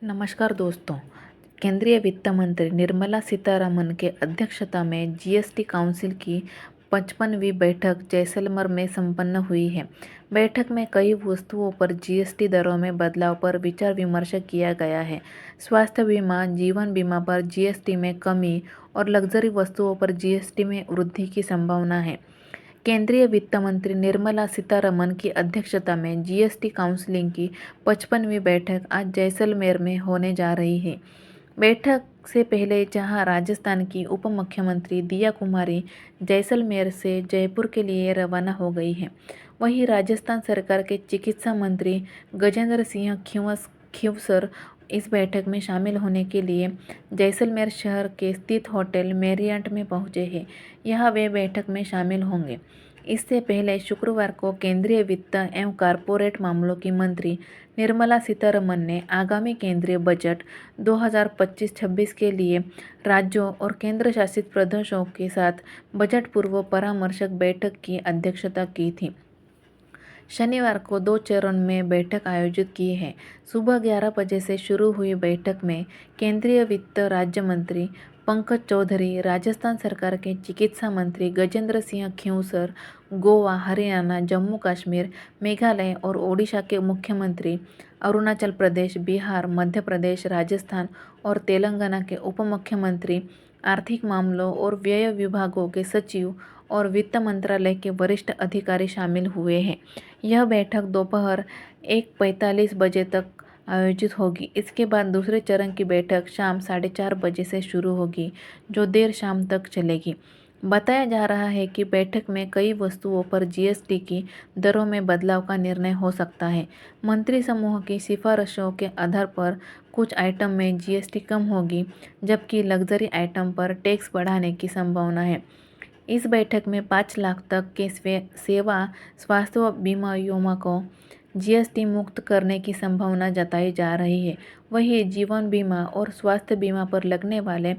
नमस्कार दोस्तों। केंद्रीय वित्त मंत्री निर्मला सीतारमण के अध्यक्षता में जीएसटी काउंसिल की 55वीं बैठक जैसलमेर में संपन्न हुई है। बैठक में कई वस्तुओं पर जीएसटी दरों में बदलाव पर विचार विमर्श किया गया है। स्वास्थ्य बीमा, जीवन बीमा पर जीएसटी में कमी और लग्जरी वस्तुओं पर जीएसटी में वृद्धि की संभावना है। केंद्रीय वित्त मंत्री निर्मला सीतारमण की अध्यक्षता में जीएसटी काउंसिल की 55वीं बैठक आज जैसलमेर में होने जा रही है। बैठक से पहले जहां राजस्थान की उप मुख्यमंत्री दिया कुमारी जैसलमेर से जयपुर के लिए रवाना हो गई हैं, वहीं राजस्थान सरकार के चिकित्सा मंत्री गजेंद्र सिंह खींवसर इस बैठक में शामिल होने के लिए जैसलमेर शहर के स्थित होटल मेरियट में पहुंचे हैं। यहाँ वे बैठक में शामिल होंगे। इससे पहले शुक्रवार को केंद्रीय वित्त एवं कारपोरेट मामलों की मंत्री निर्मला सीतारमण ने आगामी केंद्रीय बजट 2025-26 के लिए राज्यों और केंद्र शासित प्रदेशों के साथ बजट पूर्व परामर्शक बैठक की अध्यक्षता की थी। शनिवार को 2 चरण में बैठक आयोजित की है। सुबह 11 बजे से शुरू हुई बैठक में केंद्रीय वित्त राज्य मंत्री पंकज चौधरी, राजस्थान सरकार के चिकित्सा मंत्री गजेंद्र सिंह खींवसर, गोवा, हरियाणा, जम्मू कश्मीर, मेघालय और ओडिशा के मुख्यमंत्री, अरुणाचल प्रदेश, बिहार, मध्य प्रदेश, राजस्थान और तेलंगाना के उप मुख्यमंत्री, आर्थिक मामलों और व्यय विभागों के सचिव और वित्त मंत्रालय के वरिष्ठ अधिकारी शामिल हुए हैं। यह बैठक दोपहर 1:45 बजे तक आयोजित होगी। इसके बाद दूसरे चरण की बैठक शाम 4:30 बजे से शुरू होगी, जो देर शाम तक चलेगी। बताया जा रहा है कि बैठक में कई वस्तुओं पर जीएसटी की दरों में बदलाव का निर्णय हो सकता है। मंत्री समूह की सिफारिशों के आधार पर कुछ आइटम में जीएसटी कम होगी, जबकि लग्जरी आइटम पर टैक्स बढ़ाने की संभावना है। इस बैठक में 5 लाख तक के सेवा स्वास्थ्य बीमा को जीएसटी मुक्त करने की संभावना जताई जा रही है। वहीं जीवन बीमा और स्वास्थ्य बीमा पर लगने वाले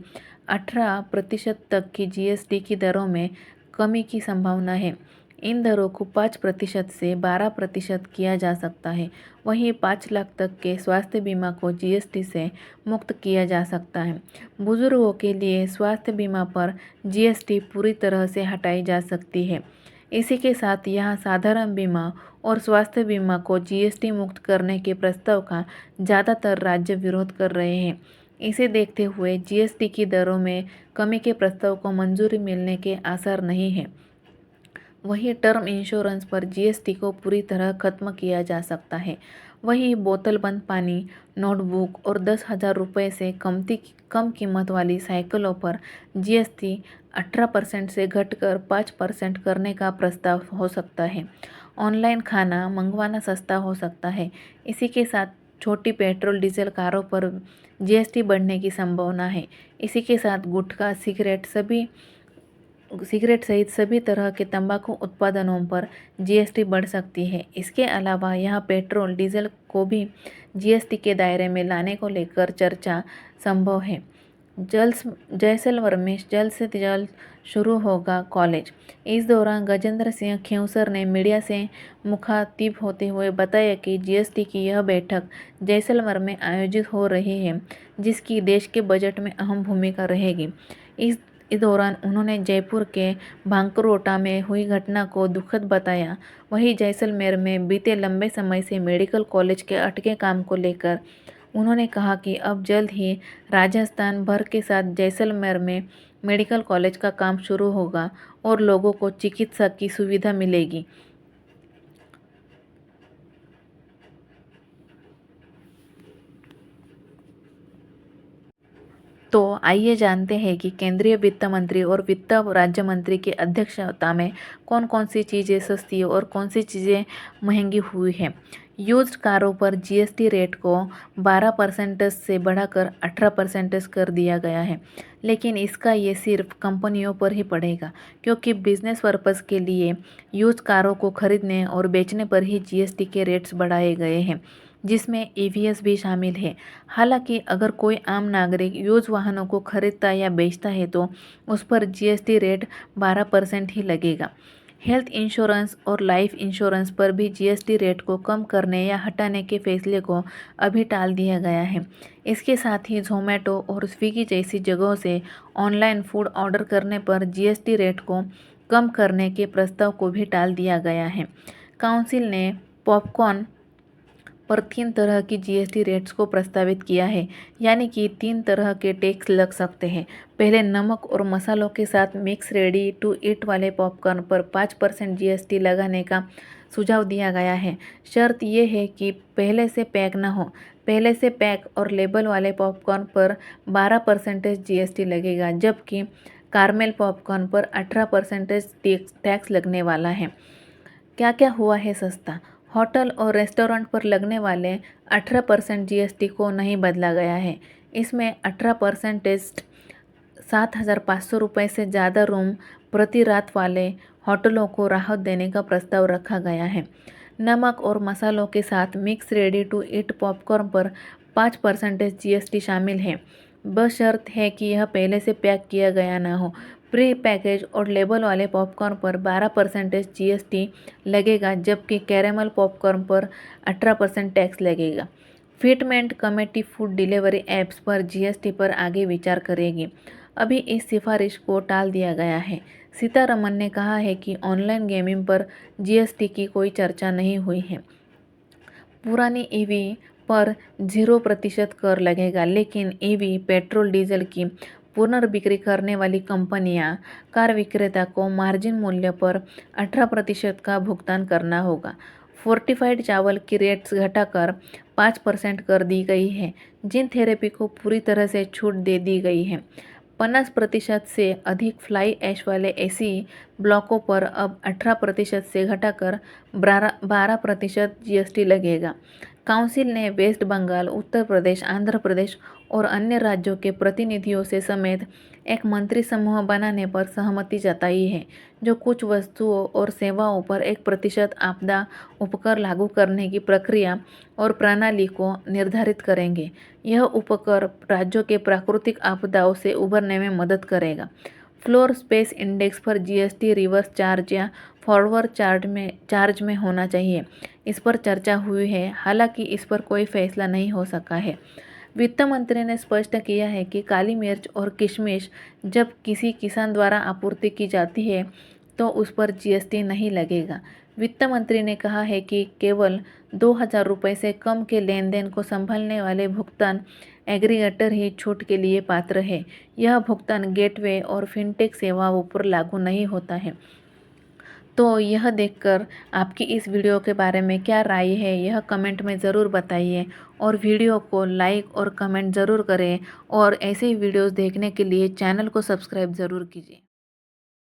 18% तक की जीएसटी की दरों में कमी की संभावना है। इन दरों को 5% से 12% किया जा सकता है। वहीं 5 लाख तक के स्वास्थ्य बीमा को जीएसटी से मुक्त किया जा सकता है। बुजुर्गों के लिए स्वास्थ्य बीमा पर जीएसटी पूरी तरह से हटाई जा सकती है। इसी के साथ यहाँ साधारण बीमा और स्वास्थ्य बीमा को जीएसटी मुक्त करने के प्रस्ताव का ज़्यादातर राज्य विरोध कर रहे हैं। इसे देखते हुए जीएसटी की दरों में कमी के प्रस्ताव को मंजूरी मिलने के आसार नहीं है। वहीं टर्म इंश्योरेंस पर जीएसटी को पूरी तरह खत्म किया जा सकता है। वहीं बोतलबंद पानी, नोटबुक और 10,000 रुपये से कम कीमत वाली साइकिलों पर जीएसटी 18% से घटकर 5% करने का प्रस्ताव हो सकता है। ऑनलाइन खाना मंगवाना सस्ता हो सकता है। इसी के साथ छोटी पेट्रोल डीजल कारों पर जीएसटी बढ़ने की संभावना है। इसी के साथ गुटखा, सिगरेट सहित सभी तरह के तंबाकू उत्पादनों पर जीएसटी बढ़ सकती है। इसके अलावा यहाँ पेट्रोल डीजल को भी जीएसटी के दायरे में लाने को लेकर चर्चा संभव है। जैसलमेर में जल्द से जल्द शुरू होगा कॉलेज। इस दौरान गजेंद्र सिंह खींवसर ने मीडिया से मुखातिब होते हुए बताया कि जीएसटी की यह बैठक जैसलमेर में आयोजित हो रही है, जिसकी देश के बजट में अहम भूमिका रहेगी। इस दौरान उन्होंने जयपुर के भांकरोटा में हुई घटना को दुखद बताया। वहीं जैसलमेर में बीते लंबे समय से मेडिकल कॉलेज के अटके काम को लेकर उन्होंने कहा कि अब जल्द ही राजस्थान भर के साथ जैसलमेर में मेडिकल कॉलेज का काम शुरू होगा और लोगों को चिकित्सा की सुविधा मिलेगी। तो आइए जानते हैं कि केंद्रीय वित्त मंत्री और वित्त राज्य मंत्री की अध्यक्षता में कौन कौन सी चीज़ें सस्ती और कौन सी चीज़ें महंगी हुई हैं। यूज्ड कारों पर जीएसटी रेट को 12% से बढ़ाकर 18% कर दिया गया है, लेकिन इसका ये सिर्फ कंपनियों पर ही पड़ेगा, क्योंकि बिजनेस पर्पज़ के लिए यूज्ड कारों को खरीदने और बेचने पर ही जीएसटी के रेट्स बढ़ाए गए हैं, जिसमें ईवीएस भी शामिल है। हालांकि अगर कोई आम नागरिक यूज वाहनों को खरीदता या बेचता है तो उस पर जीएसटी रेट 12% ही लगेगा। हेल्थ इंश्योरेंस और लाइफ इंश्योरेंस पर भी जीएसटी रेट को कम करने या हटाने के फैसले को अभी टाल दिया गया है। इसके साथ ही ज़ोमैटो और स्विगी जैसी जगहों से ऑनलाइन फूड ऑर्डर करने पर जीएसटी रेट को कम करने के प्रस्ताव को भी टाल दिया गया है। काउंसिल ने पॉपकॉर्न पर 3 तरह की जीएसटी रेट्स को प्रस्तावित किया है, यानी कि 3 तरह के टैक्स लग सकते हैं। पहले नमक और मसालों के साथ मिक्स रेडी टू ईट वाले पॉपकॉर्न पर 5% जीएसटी लगाने का सुझाव दिया गया है। शर्त यह है कि पहले से पैक न हो। पहले से पैक और लेबल वाले पॉपकॉर्न पर 12% जीएसटी लगेगा, जबकि कारमेल पॉपकॉर्न पर 18% टैक्स लगने वाला है। क्या क्या हुआ है सस्ता? होटल और रेस्टोरेंट पर लगने वाले 18% जीएसटी को नहीं बदला गया है। इसमें 18% 7,500 रुपये से ज़्यादा रूम प्रति रात वाले होटलों को राहत देने का प्रस्ताव रखा गया है। नमक और मसालों के साथ mix ready to eat popcorn पर 5% जीएसटी शामिल है, बशर्त है कि यह पहले से पैक किया गया न हो। प्री पैकेज और लेबल वाले पॉपकॉर्न पर 12% जीएसटी लगेगा, जबकि कैरेमल पॉपकॉर्न पर 18% टैक्स लगेगा। Fitment committee food delivery apps पर जीएसटी पर आगे विचार करेगी। अभी इस सिफारिश को टाल दिया गया है। सीतारमन ने कहा है कि ऑनलाइन गेमिंग पर जीएसटी की कोई चर्चा नहीं हुई है। पुरानी ईवी पर 0% कर लगेगा, लेकिन ईवी पेट्रोल डीजल की पुनर्बिक्री करने वाली कंपनियां कार विक्रेता को मार्जिन मूल्य पर 18% का भुगतान करना होगा। फोर्टिफाइड चावल की रेट्स घटाकर 5% कर दी गई है। जिन थेरेपी को पूरी तरह से छूट दे दी गई है। 50% से अधिक फ्लाई ऐश वाले एसी ब्लॉकों पर अब 18% से घटाकर 12% जीएसटी लगेगा। काउंसिल ने वेस्ट बंगाल, उत्तर प्रदेश, आंध्र प्रदेश और अन्य राज्यों के प्रतिनिधियों से समेत एक मंत्री समूह बनाने पर सहमति जताई है, जो कुछ वस्तुओं और सेवाओं पर 1% आपदा उपकर लागू करने की प्रक्रिया और प्रणाली को निर्धारित करेंगे। यह उपकर राज्यों के प्राकृतिक आपदाओं से उबरने में मदद करेगा। फ्लोर स्पेस इंडेक्स पर जीएसटी रिवर्स चार्ज या फॉरवर्ड चार्ज में होना चाहिए, इस पर चर्चा हुई है। हालांकि इस पर कोई फैसला नहीं हो सका है। वित्त मंत्री ने स्पष्ट किया है कि काली मिर्च और किशमिश जब किसी किसान द्वारा आपूर्ति की जाती है तो उस पर जीएसटी नहीं लगेगा। वित्त मंत्री ने कहा है कि केवल 2,000 रुपये से कम के लेन देन को संभालने वाले भुगतान एग्रीगेटर ही छूट के लिए पात्र है। यह भुगतान गेटवे और फिनटेक सेवाओं पर लागू नहीं होता है। तो यह देखकर आपकी इस वीडियो के बारे में क्या राय है, यह कमेंट में ज़रूर बताइए और वीडियो को लाइक और कमेंट ज़रूर करें और ऐसे ही वीडियोस देखने के लिए चैनल को सब्सक्राइब ज़रूर कीजिए।